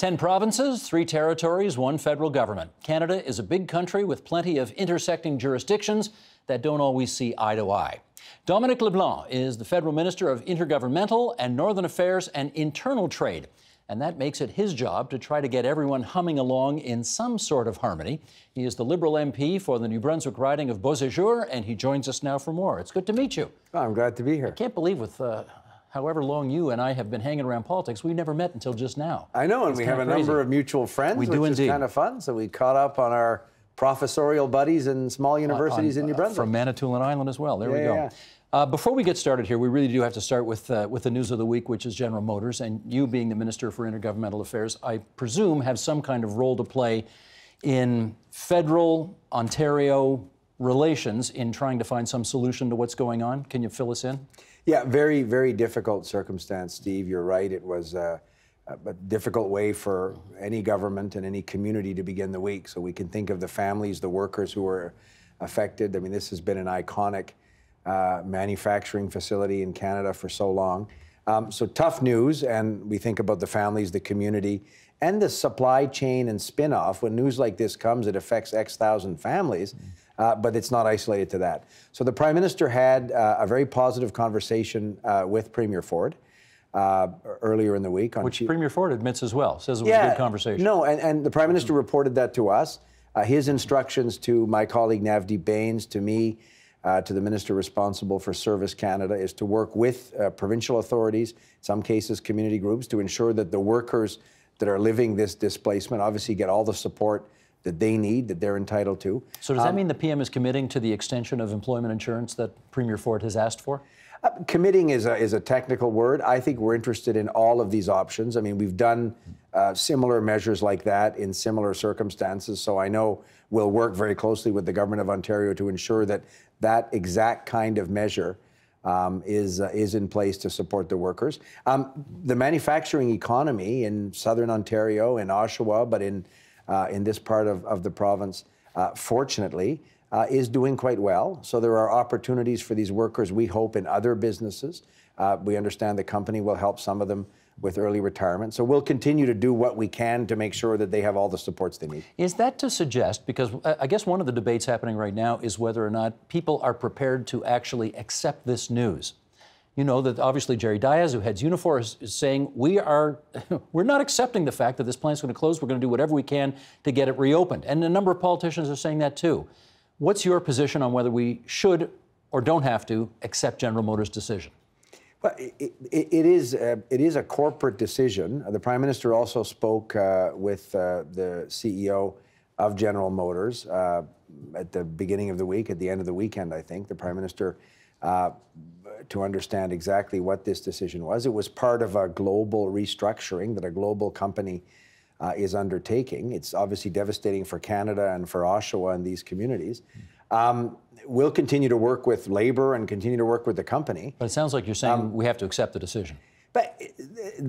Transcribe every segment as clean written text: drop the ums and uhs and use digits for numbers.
10 provinces, 3 territories, 1 federal government. Canada is a big country with plenty of intersecting jurisdictions that don't always see eye to eye. Dominic LeBlanc is the Federal Minister of Intergovernmental and Northern Affairs and Internal Trade. And that makes it his job to try to get everyone humming along in some sort of harmony. He is the Liberal MP for the New Brunswick riding of Beauséjour, and he joins us now for more. It's good to meet you. Oh, I'm glad to be here. I can't believe with however long you and I have been hanging around politics, we never met until just now. I know, and we have a number of mutual friends, which is kind of fun. So we caught up on our professorial buddies in small universities in New Brunswick. From Manitoulin Island as well. There we go. Before we get started here, we really do have to start with the news of the week, which is General Motors. And you being the Minister for Intergovernmental Affairs, I presume have some kind of role to play in federal, Ontario relations in trying to find some solution to what's going on. Can you fill us in? Yeah, very, very difficult circumstance, Steve. You're right. It was a difficult way for any government and any community to begin the week. So we can think of the families, the workers who were affected. I mean, this has been an iconic manufacturing facility in Canada for so long. So tough news, and we think about the families, the community, and the supply chain and spin-off. When news like this comes, it affects X thousand families, but it's not isolated to that. So the Prime Minister had a very positive conversation with Premier Ford earlier in the week. Which Premier Ford admits as well, says it was a good conversation. No, and the Prime Minister reported that to us. His instructions to my colleague Navdeep Bains, to me, to the Minister responsible for Service Canada, is to work with provincial authorities, in some cases community groups, to ensure that the workers that are living this displacement obviously get all the support that they need, that they're entitled to. So does that mean the PM is committing to the extension of employment insurance that Premier Ford has asked for? Committing is a technical word. I think we're interested in all of these options. I mean, we've done similar measures like that in similar circumstances, so I know we'll work very closely with the Government of Ontario to ensure that that exact kind of measure is in place to support the workers. The manufacturing economy in Southern Ontario, in Oshawa, but in this part of the province, fortunately, is doing quite well. So there are opportunities for these workers, we hope, in other businesses. We understand the company will help some of them with early retirement. So we'll continue to do what we can to make sure that they have all the supports they need. Is that to suggest, because I guess one of the debates happening right now is whether or not people are prepared to actually accept this news. You know that obviously Jerry Diaz, who heads Unifor, is saying we're not accepting the fact that this plant's going to close. We're going to do whatever we can to get it reopened. And a number of politicians are saying that too. What's your position on whether we should or don't have to accept General Motors' decision? Well, it is a corporate decision. The Prime Minister also spoke with the CEO of General Motors at the beginning of the week, at the end of the weekend, I think. The Prime Minister, to understand exactly what this decision was. It was part of a global restructuring that a global company is undertaking. It's obviously devastating for Canada and for Oshawa and these communities. We'll continue to work with Labour and continue to work with the company. But it sounds like you're saying we have to accept the decision. But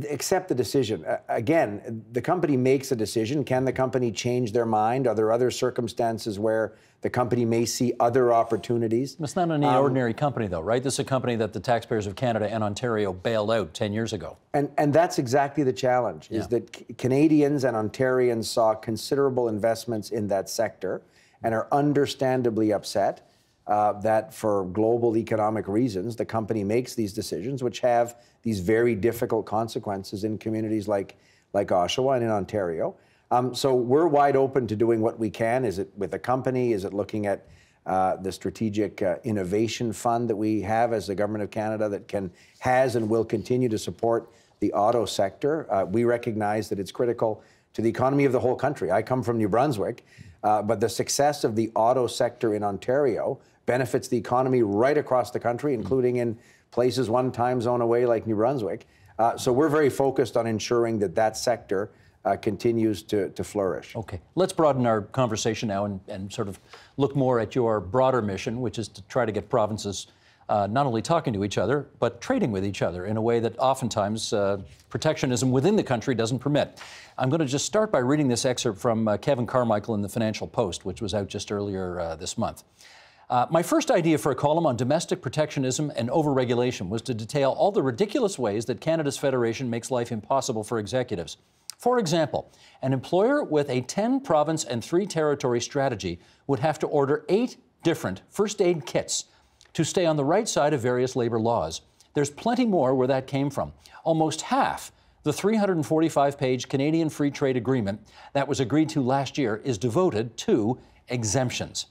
accept the decision. Again, the company makes a decision. Can the company change their mind? Are there other circumstances where the company may see other opportunities? It's not any ordinary company, though, right? This is a company that the taxpayers of Canada and Ontario bailed out 10 years ago. And that's exactly the challenge, is that Canadians and Ontarians saw considerable investments in that sector and are understandably upset that for global economic reasons, the company makes these decisions, which have these very difficult consequences in communities like Oshawa and in Ontario. So we're wide open to doing what we can. Is it with a company? Is it looking at the strategic innovation fund that we have as the Government of Canada that has and will continue to support the auto sector? We recognize that it's critical to the economy of the whole country. I come from New Brunswick, but the success of the auto sector in Ontario benefits the economy right across the country, including in places 1 time zone away like New Brunswick. So we're very focused on ensuring that that sector continues to flourish. Okay, let's broaden our conversation now and sort of look more at your broader mission, which is to try to get provinces not only talking to each other, but trading with each other in a way that oftentimes protectionism within the country doesn't permit. I'm going to just start by reading this excerpt from Kevin Carmichael in the Financial Post, which was out just earlier this month. My first idea for a column on domestic protectionism and overregulation was to detail all the ridiculous ways that Canada's federation makes life impossible for executives. For example, an employer with a 10-province and 3-territory strategy would have to order 8 different first aid kits to stay on the right side of various labor laws. There's plenty more where that came from. Almost half the 345-page Canadian Free Trade Agreement that was agreed to last year is devoted to exemptions.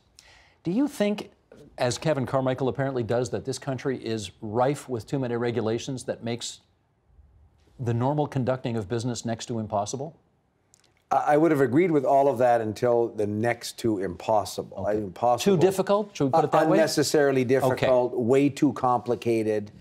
Do you think, as Kevin Carmichael apparently does, that this country is rife with too many regulations that makes the normal conducting of business next to impossible? I would have agreed with all of that until the next to impossible. Okay. Impossible. Too difficult? Should we put it that way? Unnecessarily difficult, way too complicated.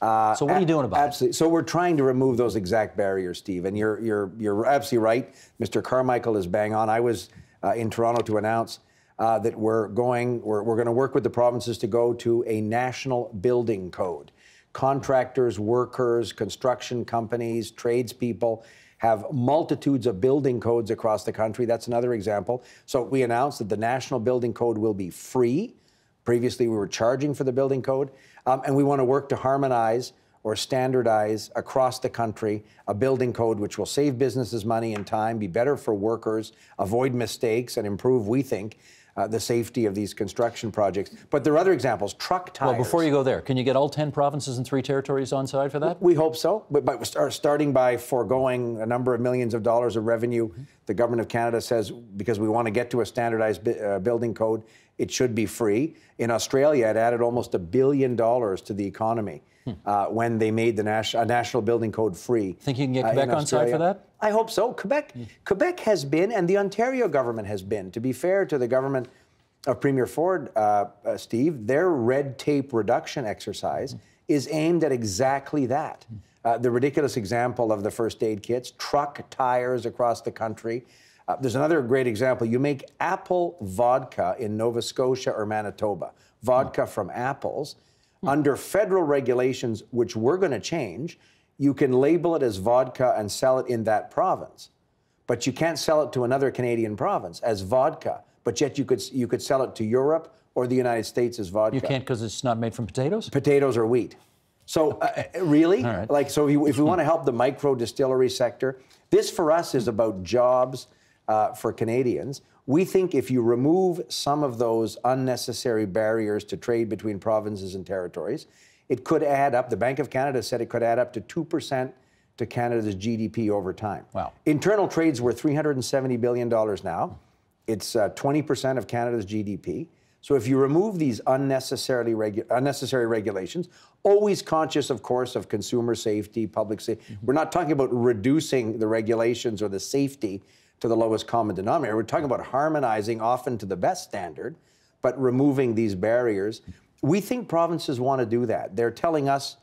So what are you doing about it? Absolutely. So we're trying to remove those exact barriers, Steve. And you're absolutely right. Mr. Carmichael is bang on. I was in Toronto to announce that we're going to work with the provinces to go to a national building code. Contractors, workers, construction companies, tradespeople have multitudes of building codes across the country. That's another example. So we announced that the National Building Code will be free. Previously, we were charging for the building code. And we want to work to harmonize or standardize across the country a building code which will save businesses money and time, be better for workers, avoid mistakes, and improve, we think, the safety of these construction projects. But there are other examples, truck tires. Well, before you go there, can you get all 10 provinces and 3 territories on side for that? We hope so, but starting by foregoing a number of millions of dollars of revenue. The Government of Canada says because we want to get to a standardized building code, it should be free. In Australia, it added almost $1 billion to the economy when they made the national building code free. Think you can get Quebec on side for that? I hope so. Quebec has been, and the Ontario government has been, to be fair to the government of Premier Ford, Steve, their red tape reduction exercise is aimed at exactly that. The ridiculous example of the first aid kits, truck tires across the country. There's another great example. You make apple vodka in Nova Scotia or Manitoba, vodka from apples. Under federal regulations, which we're going to change, you can label it as vodka and sell it in that province. But you can't sell it to another Canadian province as vodka. But yet you could sell it to Europe or the United States as vodka. You can't because it's not made from potatoes? Potatoes or wheat. So really? All right. Like, so if we want to help the micro distillery sector, this for us is about jobs for Canadians. We think if you remove some of those unnecessary barriers to trade between provinces and territories, it could add up. The Bank of Canada said it could add up to 2% to Canada's GDP over time. Wow. Internal trade's worth $370 billion now. It's 20% of Canada's GDP. So if you remove these unnecessary regulations, always conscious, of course, of consumer safety, public safety. We're not talking about reducing the regulations or the safety to the lowest common denominator. We're talking about harmonizing often to the best standard, but removing these barriers. We think provinces want to do that. They're telling us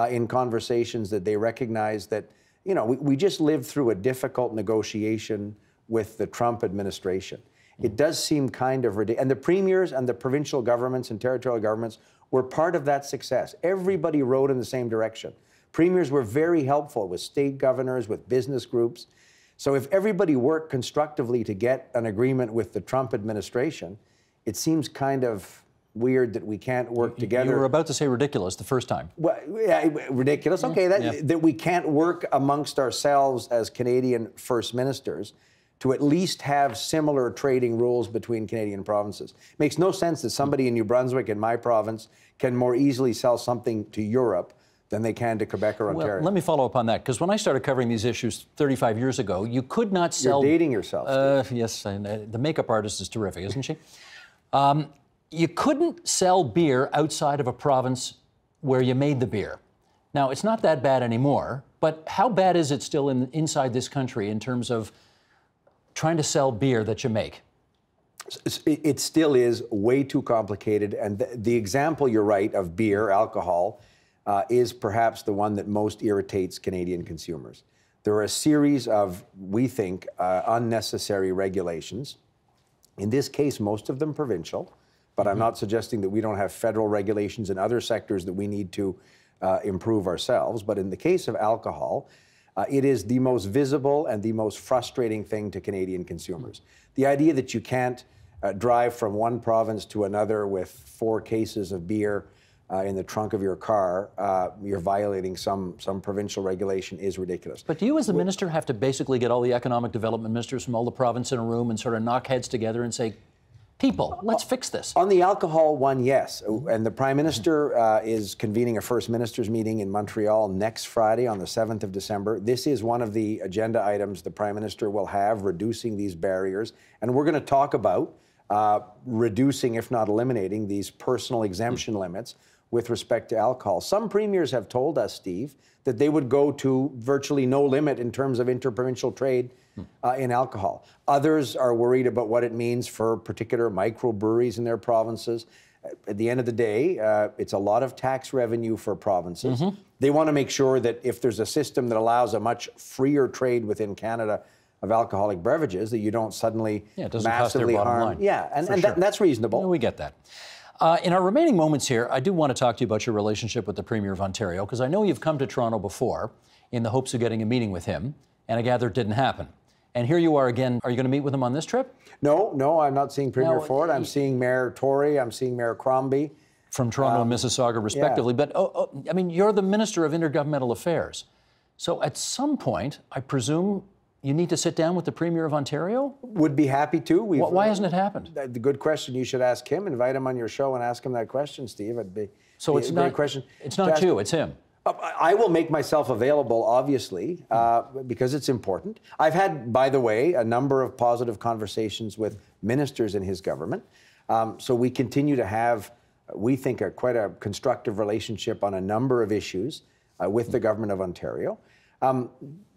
in conversations that they recognize that, you know, we just lived through a difficult negotiation with the Trump administration. It does seem kind of ridiculous. And the premiers and the provincial governments and territorial governments were part of that success. Everybody rode in the same direction. Premiers were very helpful with state governors, with business groups. So if everybody worked constructively to get an agreement with the Trump administration, it seems kind of weird that we can't work together. You were about to say ridiculous the first time. Well, yeah, ridiculous. Okay, that we can't work amongst ourselves as Canadian First Ministers to at least have similar trading rules between Canadian provinces. It makes no sense that somebody in New Brunswick, in my province, can more easily sell something to Europe than they can to Quebec or Ontario. Well, let me follow up on that, because when I started covering these issues 35 years ago, you could not sell... You're dating yourself, Steve. Yes, and, the makeup artist is terrific, isn't she? You couldn't sell beer outside of a province where you made the beer. Now, it's not that bad anymore, but how bad is it still inside this country in terms of trying to sell beer that you make? It still is way too complicated, and the example, you're right, of beer, alcohol, is perhaps the one that most irritates Canadian consumers. There are a series of, we think, unnecessary regulations. In this case, most of them provincial, but I'm not suggesting that we don't have federal regulations in other sectors that we need to improve ourselves. But in the case of alcohol, it is the most visible and the most frustrating thing to Canadian consumers. The idea that you can't drive from one province to another with 4 cases of beer in the trunk of your car, you're violating some provincial regulation is ridiculous. But do you as the minister have to basically get all the economic development ministers from all the province in a room and sort of knock heads together and say, people, let's fix this? On the alcohol one, yes. And the Prime Minister is convening a First Ministers meeting in Montreal next Friday on the 7th of December. This is one of the agenda items the Prime Minister will have, reducing these barriers. And we're going to talk about reducing, if not eliminating, these personal exemption limits with respect to alcohol. Some premiers have told us, Steve, that they would go to virtually no limit in terms of interprovincial trade in alcohol. Others are worried about what it means for particular microbreweries in their provinces. At the end of the day, it's a lot of tax revenue for provinces. They want to make sure that if there's a system that allows a much freer trade within Canada of alcoholic beverages, that you don't suddenly massively harm. Yeah, and that's reasonable. We get that. In our remaining moments here, I do want to talk to you about your relationship with the Premier of Ontario, because I know you've come to Toronto before in the hopes of getting a meeting with him, and I gather it didn't happen. And here you are again. Are you going to meet with him on this trip? No, I'm not seeing Premier Ford. I'm seeing Mayor Tory. I'm seeing Mayor Crombie. From Toronto and Mississauga, respectively. Yeah. But, I mean, you're the Minister of Intergovernmental Affairs. So at some point, I presume you need to sit down with the Premier of Ontario? Would be happy to. Why hasn't it happened? The good question you should ask him. Invite him on your show and ask him that question, Steve. It'd be so it's not a question. It's not you, it's him. I will make myself available, obviously, because it's important. I've had, by the way, a number of positive conversations with ministers in his government. So we continue to have, we think, quite a constructive relationship on a number of issues with the government of Ontario.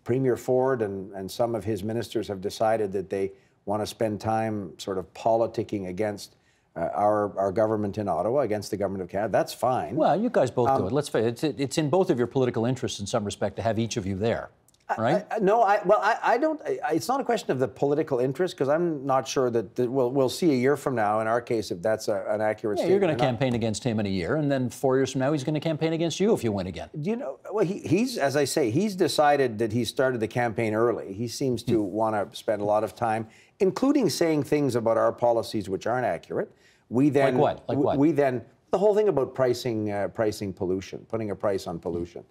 Premier Ford and some of his ministers have decided that they want to spend time sort of politicking against our government in Ottawa, against the government of Canada. That's fine. Well, you guys both do it. Let's face it, it's in both of your political interests in some respect to have each of you there, right? I don't. It's not a question of the political interest, because I'm not sure that we'll see a year from now, in our case, if that's an accurate statement. You're going to campaign against him in a year, and then 4 years from now, he's going to campaign against you if you win again. You know, well, he's, as I say, he's decided that he started the campaign early. He seems to want to spend a lot of time, including saying things about our policies which aren't accurate. We then, like what? We then, the whole thing about pricing pollution, putting a price on pollution.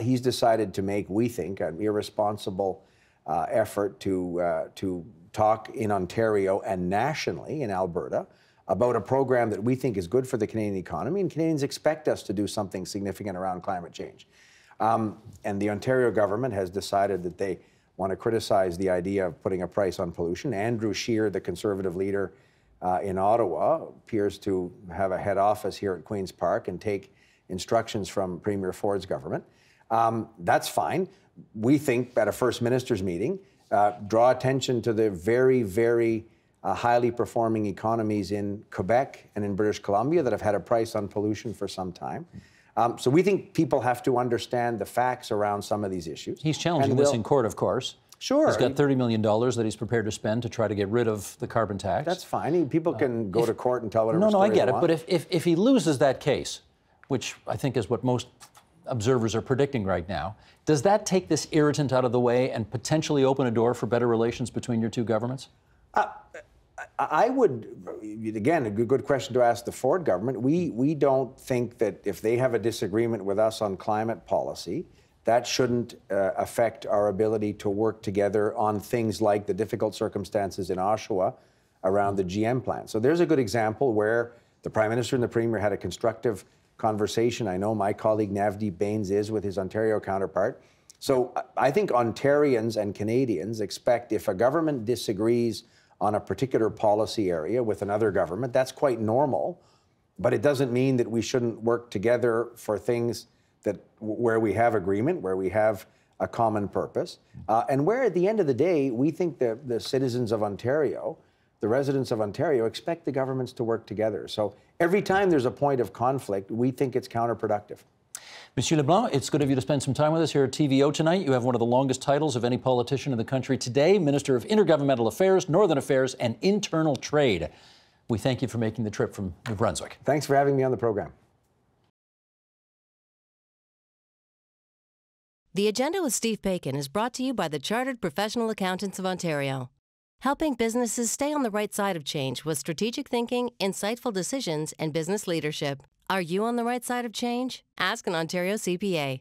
He's decided to make, we think, an irresponsible effort to talk in Ontario and nationally in Alberta about a program that we think is good for the Canadian economy, and Canadians expect us to do something significant around climate change. And the Ontario government has decided that they want to criticize the idea of putting a price on pollution. Andrew Scheer, the Conservative leader in Ottawa, appears to have a head office here at Queen's Park and take instructions from Premier Ford's government. That's fine. We think at a First Ministers meeting, draw attention to the very, very highly performing economies in Quebec and in British Columbia that have had a price on pollution for some time. So we think people have to understand the facts around some of these issues. He's challenging this in court, of course. Sure. He's got $30 million that he's prepared to spend to try to get rid of the carbon tax. That's fine. People can go to court and tell whatever No, story I get they it. want. But if he loses that case, which I think is what most observers are predicting right now, does that take this irritant out of the way and potentially open a door for better relations between your two governments? I would, again, a good question to ask the Ford government. We don't think that if they have a disagreement with us on climate policy, that shouldn't affect our ability to work together on things like the difficult circumstances in Oshawa around the GM plant. So there's a good example where the Prime Minister and the Premier had a constructive conversation. I know my colleague Navdeep Bains is with his Ontario counterpart. So I think Ontarians and Canadians expect, if a government disagrees on a particular policy area with another government, that's quite normal, but it doesn't mean that we shouldn't work together for things where we have agreement, where we have a common purpose, and where at the end of the day, we think the citizens of Ontario, the residents of Ontario, expect the governments to work together. So every time there's a point of conflict, we think it's counterproductive. Monsieur LeBlanc, it's good of you to spend some time with us here at TVO tonight. You have one of the longest titles of any politician in the country today, Minister of Intergovernmental Affairs, Northern Affairs, and Internal Trade. We thank you for making the trip from New Brunswick. Thanks for having me on the program. The Agenda with Steve Paikin is brought to you by the Chartered Professional Accountants of Ontario. helping businesses stay on the right side of change with strategic thinking, insightful decisions, and business leadership. Are you on the right side of change? Ask an Ontario CPA.